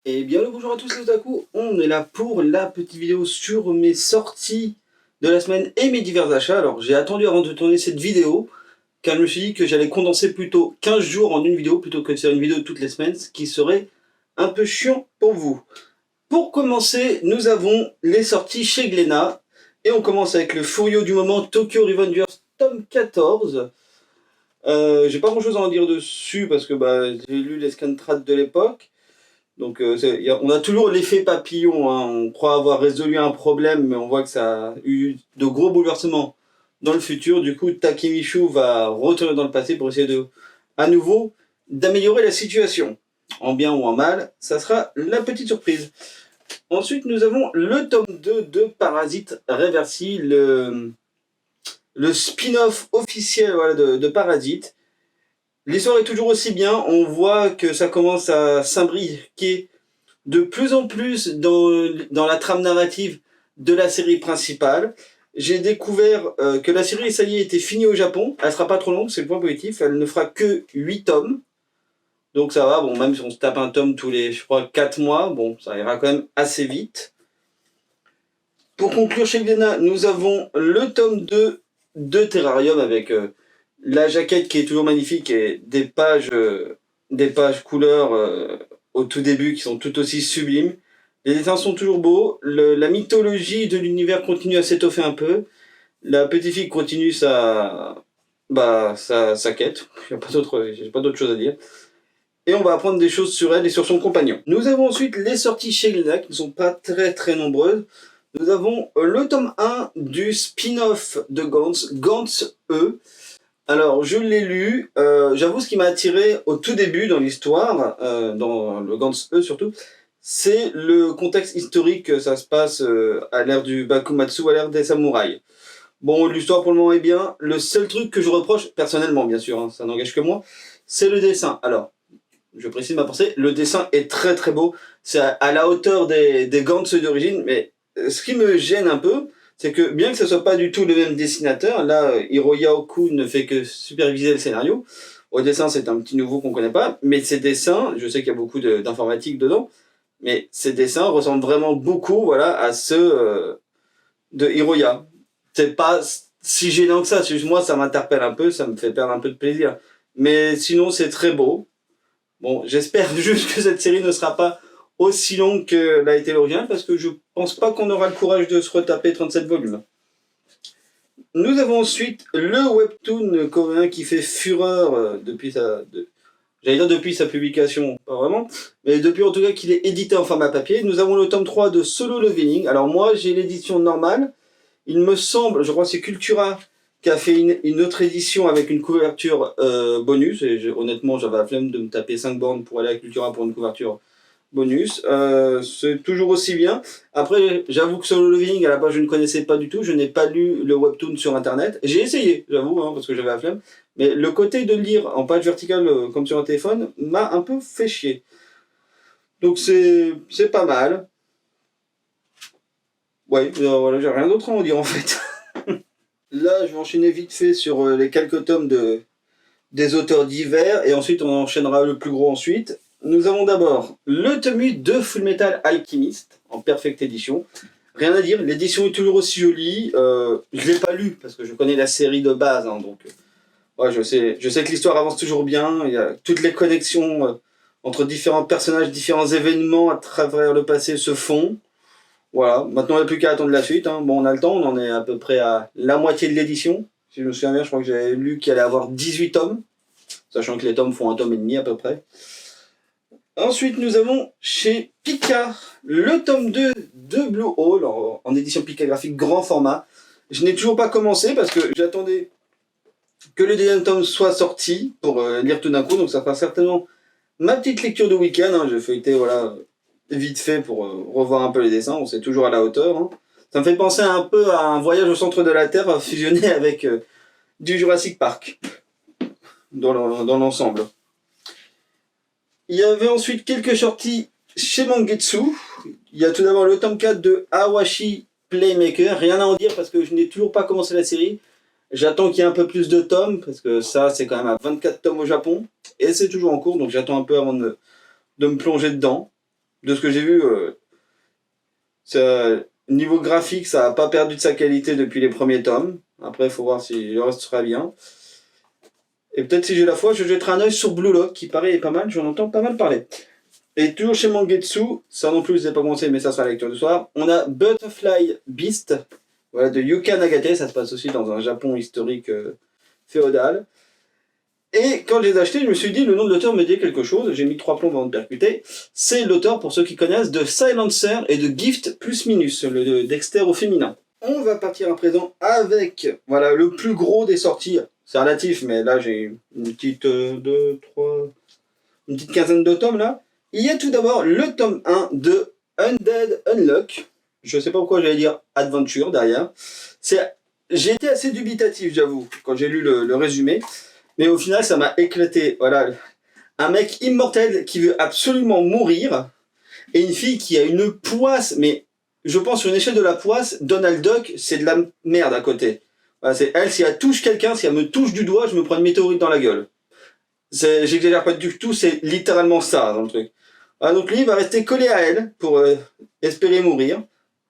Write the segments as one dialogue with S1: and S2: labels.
S1: Et bien le bonjour à tous les otaku, on est là pour la petite vidéo sur mes sorties de la semaine et mes divers achats. Alors j'ai attendu avant de tourner cette vidéo, car je me suis dit que j'allais condenser plutôt 15 jours en une vidéo plutôt que de faire une vidéo toutes les semaines, ce qui serait un peu chiant pour vous. Pour commencer, nous avons les sorties chez Glénat, et on commence avec le furieux du moment Tokyo Revengers tome 14. J'ai pas grand chose à en dire dessus parce que j'ai lu les scantrad de l'époque. Donc on a toujours l'effet papillon, hein. On croit avoir résolu un problème, mais on voit que ça a eu de gros bouleversements dans le futur. Du coup, Takemishu va retourner dans le passé pour essayer à nouveau, d'améliorer la situation. En bien ou en mal, ça sera la petite surprise. Ensuite, nous avons le tome 2 de Parasite Reversi, le spin-off officiel voilà, de Parasite. L'histoire est toujours aussi bien, on voit que ça commence à s'imbriquer de plus en plus dans la trame narrative de la série principale. J'ai découvert que la série, ça y est, était finie au Japon. Elle sera pas trop longue, c'est le point positif. Elle ne fera que 8 tomes. Donc ça va, bon, même si on se tape un tome tous les, je crois, 4 mois, bon, ça ira quand même assez vite. Pour conclure chez Glénat, nous avons le tome 2 de Terrarium avec la jaquette qui est toujours magnifique et des pages couleurs au tout début qui sont tout aussi sublimes. Les dessins sont toujours beaux, la mythologie de l'univers continue à s'étoffer un peu, la petite fille continue sa quête, j'ai pas d'autre chose à dire. Et on va apprendre des choses sur elle et sur son compagnon. Nous avons ensuite les sorties chez Glénat qui ne sont pas très nombreuses. Nous avons le tome 1 du spin-off de Gantz, Gantz E. Alors, je l'ai lu. J'avoue, ce qui m'a attiré au tout début dans l'histoire, dans le Gantz E surtout, c'est le contexte historique. Ça se passe à l'ère du Bakumatsu, à l'ère des samouraïs. Bon, l'histoire pour le moment est bien. Le seul truc que je reproche, personnellement bien sûr, hein, ça n'engage que moi, c'est le dessin. Alors, je précise ma pensée, le dessin est très beau. C'est à la hauteur des Gantz d'origine, mais ce qui me gêne un peu, c'est que bien que ce soit pas du tout le même dessinateur, là, Hiroya Oku ne fait que superviser le scénario. Au dessin, c'est un petit nouveau qu'on connaît pas, mais ces dessins, je sais qu'il y a beaucoup d'informatique dedans, mais ces dessins ressemblent vraiment beaucoup, voilà, à ceux de Hiroya. C'est pas si gênant que ça, c'est juste moi, ça m'interpelle un peu, ça me fait perdre un peu de plaisir. Mais sinon, c'est très beau. Bon, j'espère juste que cette série ne sera pas aussi longue que l'a été l'original, parce que je pense pas qu'on aura le courage de se retaper 37 volumes. Nous avons ensuite le webtoon coréen qui fait fureur j'allais dire depuis sa publication, pas vraiment, mais depuis en tout cas qu'il est édité en format papier. Nous avons le tome 3 de Solo Leveling. Alors moi, j'ai l'édition normale. Il me semble, je crois que c'est Cultura qui a fait une autre édition avec une couverture bonus. Et honnêtement, j'avais la flemme de me taper 5 bornes pour aller à Cultura pour une couverture bonus. C'est toujours aussi bien. Après, j'avoue que Solo Leveling, à la base, je ne connaissais pas du tout. Je n'ai pas lu le webtoon sur internet. J'ai essayé, j'avoue, hein, parce que j'avais la flemme. Mais le côté de lire en page verticale comme sur un téléphone m'a un peu fait chier. Donc c'est pas mal. Ouais, voilà, j'ai rien d'autre à en dire en fait. Là, je vais enchaîner vite fait sur les quelques tomes des auteurs divers et ensuite on enchaînera le plus gros ensuite. Nous avons d'abord le tome 8 de Fullmetal Alchemist en perfecte édition. Rien à dire, l'édition est toujours aussi jolie. Je ne l'ai pas lu parce que je connais la série de base, hein, donc ouais, je sais que l'histoire avance toujours bien. Il y a toutes les connexions entre différents personnages, différents événements à travers le passé se font. Voilà, maintenant il n'y a plus qu'à attendre la suite, hein. Bon, on a le temps, on en est à peu près à la moitié de l'édition. Si je me souviens bien, je crois que j'avais lu qu'il allait avoir 18 tomes, sachant que les tomes font un tome et demi à peu près. Ensuite, nous avons chez Pika le tome 2 de Blue Hole en édition Pika graphique grand format. Je n'ai toujours pas commencé parce que j'attendais que le deuxième tome soit sorti pour lire tout d'un coup, donc ça fera certainement ma petite lecture de week-end. Hein. Je feuilletais voilà, vite fait pour revoir un peu les dessins, on sait toujours à la hauteur. Hein. Ça me fait penser un peu à un voyage au centre de la Terre fusionné avec du Jurassic Park dans l'ensemble. Il y avait ensuite quelques sorties chez Mangetsu. Il y a tout d'abord le tome 4 de Awashi Playmaker. Rien à en dire parce que je n'ai toujours pas commencé la série. J'attends qu'il y ait un peu plus de tomes parce que ça, c'est quand même à 24 tomes au Japon. Et c'est toujours en cours, donc j'attends un peu avant de me plonger dedans. de ce que j'ai vu, niveau graphique, ça n'a pas perdu de sa qualité depuis les premiers tomes. Après, il faut voir si le reste sera bien. Et peut-être si j'ai la foi, je jetterai un œil sur Blue Lock, qui paraît pas mal, j'en entends pas mal parler. Et toujours chez Mangetsu, ça non plus, je n'ai pas commencé, mais ça sera la lecture du soir. On a Butterfly Beast, voilà, de Yuka Nagate, ça se passe aussi dans un Japon historique féodal. Et quand je les ai achetés, je me suis dit, le nom de l'auteur me dit quelque chose, j'ai mis 3 plombs avant de percuter. C'est l'auteur, pour ceux qui connaissent, de Silencer et de Gift plus Minus, le Dexter au féminin. On va partir à présent avec, voilà, le plus gros des sorties. C'est relatif, mais là j'ai une petite une petite quinzaine de tomes là. Il y a tout d'abord le tome 1 de Undead Unluck. Je sais pas pourquoi j'allais dire Adventure derrière. J'ai été assez dubitatif, j'avoue, quand j'ai lu le résumé. Mais au final, ça m'a éclaté. Voilà. Un mec immortel qui veut absolument mourir. Et une fille qui a une poisse. Mais je pense sur une échelle de la poisse, Donald Duck, c'est de la merde à côté. Voilà, c'est elle, si elle touche quelqu'un, si elle me touche du doigt, je me prends une météorite dans la gueule. J'exagère pas du tout, c'est littéralement ça dans le truc. Voilà, donc lui, il va rester collé à elle pour espérer mourir.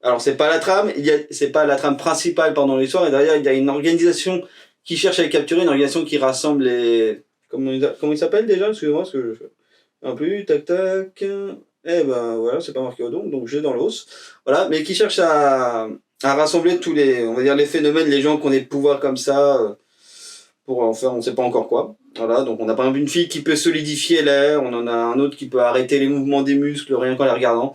S1: Alors c'est pas la trame, c'est pas la trame principale pendant l'histoire, et derrière il y a une organisation qui cherche à les capturer, une organisation qui rassemble les... Comment il s'appelle déjà? Excusez-moi, parce que je... Un peu, tac tac... Eh ben voilà, c'est pas marqué au donc j'ai dans l'os. Voilà, mais qui cherche à rassembler tous les, on va dire, les phénomènes, les gens qui ont des pouvoirs comme ça, pour en faire on sait pas encore quoi. Voilà, donc on a par exemple une fille qui peut solidifier l'air, on en a un autre qui peut arrêter les mouvements des muscles rien qu'en les regardant.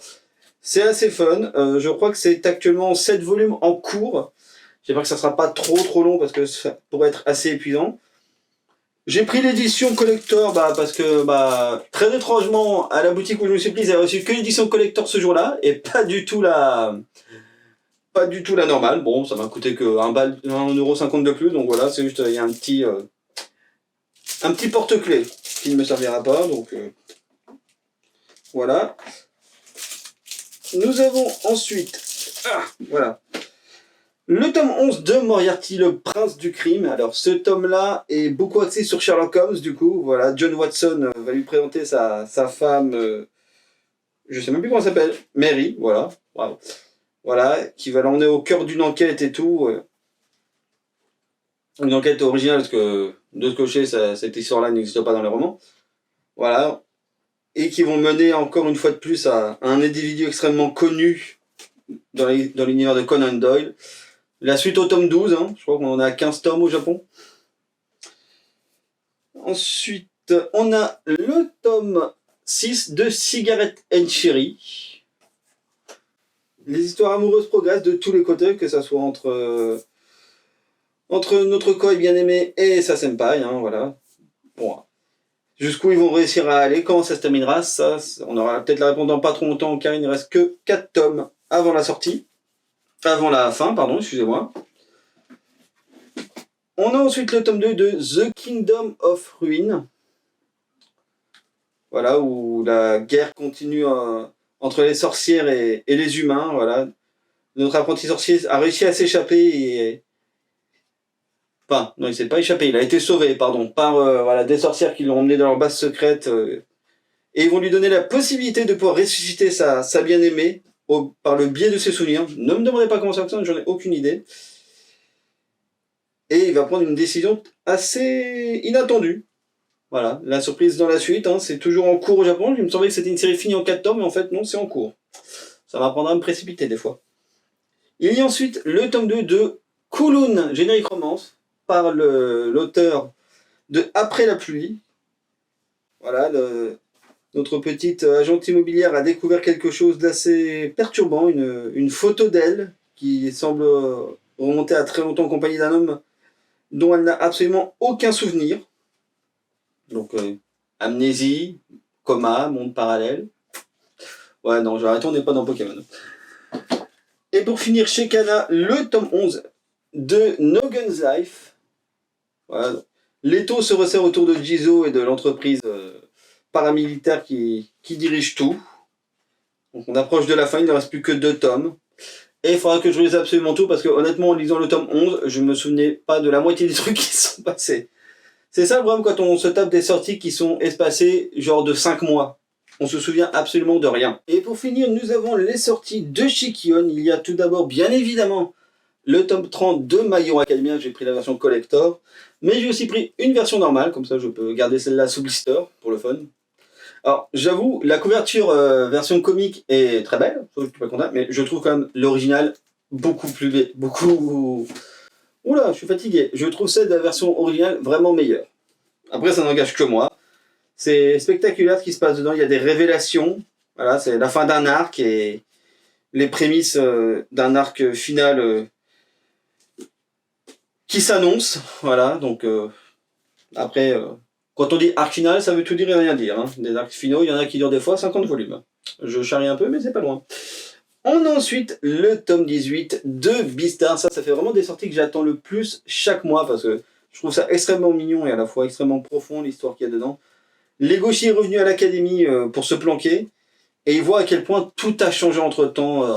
S1: C'est assez fun, je crois que c'est actuellement 7 volumes en cours. J'espère que ça sera pas trop long parce que ça pourrait être assez épuisant. J'ai pris l'édition collector parce que très étrangement à la boutique où je me suis pris, j'ai reçu que l'édition collector ce jour-là et pas du tout la normale. Bon, ça m'a coûté que 1,50€ de plus, donc voilà, c'est juste il y a un petit porte-clés qui ne me servira pas, donc voilà. Nous avons ensuite voilà. Le tome 11 de Moriarty, le prince du crime. Alors ce tome-là est beaucoup axé sur Sherlock Holmes, du coup. Voilà, John Watson va lui présenter sa femme, je sais même plus comment elle s'appelle, Mary, voilà. Bravo. Voilà, qui va l'emmener au cœur d'une enquête et tout. Une enquête originale, parce que de ce côté, cette histoire-là n'existe pas dans les romans. Voilà. Et qui vont mener encore une fois de plus à un individu extrêmement connu dans l'univers de Conan Doyle. La suite au tome 12, je crois qu'on en a 15 tomes au Japon. Ensuite, on a le tome 6 de Cigarette and Cherry. Les histoires amoureuses progressent de tous les côtés, que ça soit entre notre koi bien-aimé et sa senpai, voilà. Bon, jusqu'où ils vont réussir à aller, comment ça se terminera, ça, on aura peut-être la réponse dans pas trop longtemps, car il ne reste que 4 tomes avant la sortie. Avant la fin, pardon, excusez-moi. On a ensuite le tome 2 de The Kingdom of Ruin. Voilà, où la guerre continue entre les sorcières et les humains. Voilà. Notre apprenti sorcier a réussi à s'échapper et... Enfin, non, il s'est pas échappé, il a été sauvé, pardon, par des sorcières qui l'ont emmené dans leur base secrète. Et ils vont lui donner la possibilité de pouvoir ressusciter sa bien-aimée par le biais de ses souvenirs. Ne me demandez pas comment ça fonctionne, j'en ai aucune idée. Et il va prendre une décision assez inattendue. Voilà, la surprise dans la suite, c'est toujours en cours au Japon. Il me semblait que c'était une série finie en 4 tomes, mais en fait non, c'est en cours. Ça m'apprendra à me précipiter des fois. Il y a ensuite le tome 2 de Kowloon, générique romance, par l'auteur de Après la pluie. Voilà, notre petite agente immobilière a découvert quelque chose d'assez perturbant, une photo d'elle qui semble remonter à très longtemps en compagnie d'un homme dont elle n'a absolument aucun souvenir. Donc, amnésie, coma, monde parallèle. Ouais, non, j'arrête, on n'est pas dans Pokémon. Et pour finir, chez Kana, le tome 11 de No Guns Life. Voilà. L'étau se resserre autour de Jizo et de l'entreprise paramilitaire qui dirige tout. Donc on approche de la fin, il ne reste plus que 2 tomes. Et il faudra que je lise absolument tout parce que honnêtement, en lisant le tome 11, je me souvenais pas de la moitié des trucs qui sont passés. C'est ça le problème quand on se tape des sorties qui sont espacées genre de 5 mois. on se souvient absolument de rien. Et pour finir, nous avons les sorties de Shikion. Il y a tout d'abord, bien évidemment, le tome 30 de My Hero Academia. J'ai pris la version collector, mais j'ai aussi pris une version normale, comme ça je peux garder celle-là sous blister, pour le fun. Alors, j'avoue, la couverture version comique est très belle, je suis pas content, mais je trouve quand même l'original beaucoup plus belle, beaucoup... Oula, je suis fatigué. Je trouve celle de la version originale vraiment meilleure. Après, ça n'engage que moi. C'est spectaculaire ce qui se passe dedans, il y a des révélations. Voilà, c'est la fin d'un arc et les prémices d'un arc final qui s'annonce. Voilà, donc après... quand on dit arc final, ça veut tout dire et rien dire. Hein. Des arcs finaux, il y en a qui durent des fois 50 volumes. Je charrie un peu, mais c'est pas loin. On a ensuite le tome 18 de Beastars. Ça fait vraiment des sorties que j'attends le plus chaque mois parce que je trouve ça extrêmement mignon et à la fois extrêmement profond, l'histoire qu'il y a dedans. Legoshi est revenu à l'académie pour se planquer et il voit à quel point tout a changé entre temps.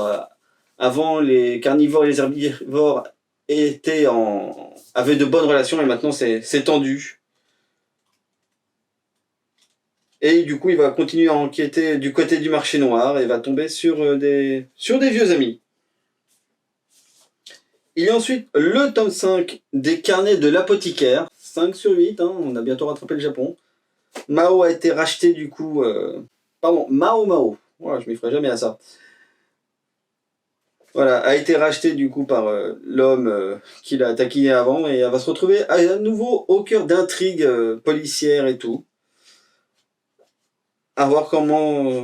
S1: Avant, les carnivores et les herbivores avaient de bonnes relations et maintenant c'est tendu. Et du coup, il va continuer à enquêter du côté du marché noir et va tomber sur des vieux amis. Il y a ensuite le tome 5 des carnets de l'apothicaire. 5 sur 8, hein, on a bientôt rattrapé le Japon. Mao a été racheté du coup... Pardon, Mao. Voilà, je m'y ferai jamais à ça. Voilà, a été racheté du coup par l'homme qui l'a taquiné avant et elle va se retrouver à nouveau au cœur d'intrigues policières et tout. À voir comment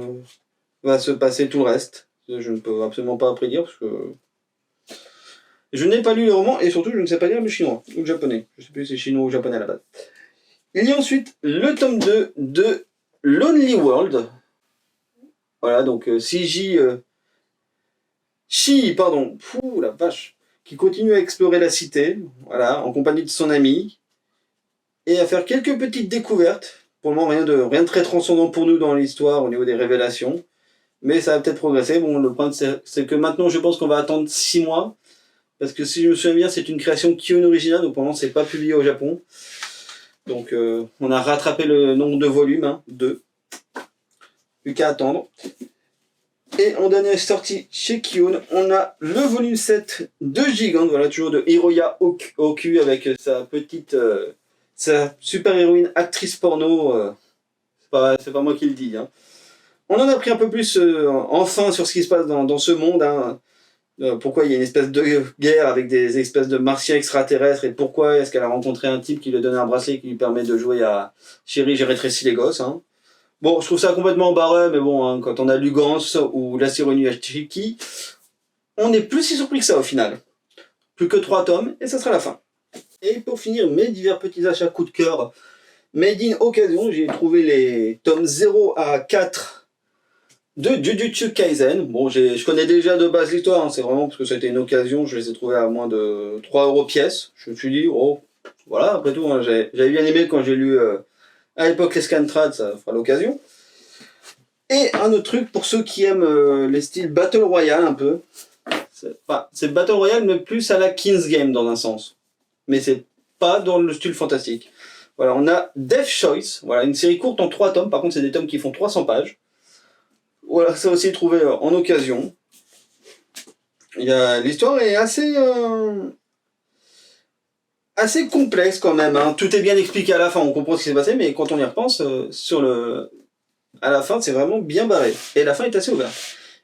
S1: va se passer tout le reste. Je ne peux absolument pas prédire parce que je n'ai pas lu le roman et surtout je ne sais pas lire le chinois ou le japonais. Je ne sais plus si c'est chinois ou japonais à la base. Il y a ensuite le tome 2 de Lonely World. Voilà, donc pardon, fou la vache, qui continue à explorer la cité, voilà, en compagnie de son ami, et à faire quelques petites découvertes. Pour le moment, rien de très transcendant pour nous dans l'histoire au niveau des révélations. Mais ça va peut-être progresser. Bon, le problème, c'est que maintenant, je pense qu'on va attendre 6 mois. Parce que si je me souviens bien, c'est une création Kiyun originale, donc pour le moment, c'est pas publié au Japon. Donc, on a rattrapé le nombre de volumes, hein, 2. Plus qu'à attendre. Et en dernière sortie chez Kiyun, on a le volume 7 de Gigante, voilà, toujours de Hiroya Oku avec sa super-héroïne actrice porno. C'est pas moi qui le dis. Hein. On en a pris un peu plus enfin sur ce qui se passe dans ce monde. Hein. Pourquoi il y a une espèce de guerre avec des espèces de martiens extraterrestres et pourquoi est-ce qu'elle a rencontré un type qui lui donne un bracelet qui lui permet de jouer à Chérie, j'ai rétréci les gosses. Hein. Bon, je trouve ça complètement barré, mais bon, hein, quand on a lu Gantz ou La Sironie Hachiki, on n'est plus si surpris que ça au final. Plus que 3 tomes et ça sera la fin. Et pour finir, mes divers petits achats coup de cœur Made in Occasion, j'ai trouvé les tomes 0 à 4 de Jujutsu Kaisen. Bon, je connais déjà de base l'histoire, hein, c'est vraiment parce que c'était une occasion, je les ai trouvés à moins de 3 € pièce. Je me suis dit, oh, voilà, après tout, hein, j'avais bien aimé quand j'ai lu à l'époque les Scantrad, ça fera l'occasion. Et un autre truc pour ceux qui aiment les styles Battle Royale un peu. C'est Battle Royale, mais plus à la King's Game dans un sens. Mais c'est pas dans le style fantastique. Voilà, on a Death Choice, voilà, une série courte en 3 tomes, par contre c'est des tomes qui font 300 pages. Voilà, ça aussi trouvé en occasion. L'histoire est assez complexe quand même. Hein. Tout est bien expliqué à la fin, on comprend ce qui s'est passé, mais quand on y repense, à la fin c'est vraiment bien barré. Et la fin est assez ouverte.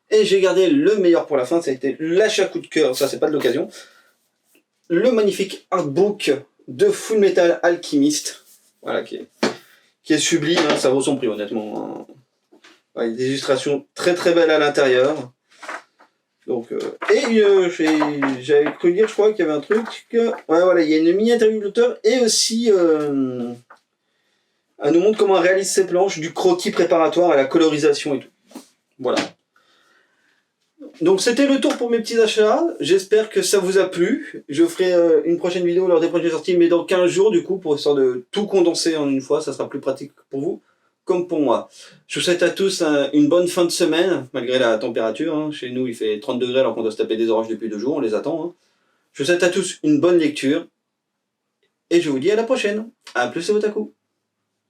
S1: Et j'ai gardé le meilleur pour la fin, ça a été l'achat coup de cœur, ça c'est pas de l'occasion. Le magnifique artbook de Full Metal Alchemist, voilà, qui est sublime, hein, ça vaut son prix honnêtement. Hein. Ouais, il y a des illustrations très très belles à l'intérieur. Donc, j'avais cru dire, je crois qu'il y avait un truc. Ouais, voilà, il y a une mini interview de l'auteur et aussi elle nous montre comment elle réalise ses planches, du croquis préparatoire à la colorisation et tout. Voilà. Donc c'était le tour pour mes petits achats, j'espère que ça vous a plu. Je ferai une prochaine vidéo lors des prochaines sorties, mais dans 15 jours du coup, pour histoire de tout condenser en une fois, ça sera plus pratique pour vous, comme pour moi. Je vous souhaite à tous une bonne fin de semaine, malgré la température. Hein. Chez nous il fait 30 degrés alors qu'on doit se taper des orages depuis 2 jours, on les attend. Hein. Je vous souhaite à tous une bonne lecture, et je vous dis à la prochaine. A plus et Otaku.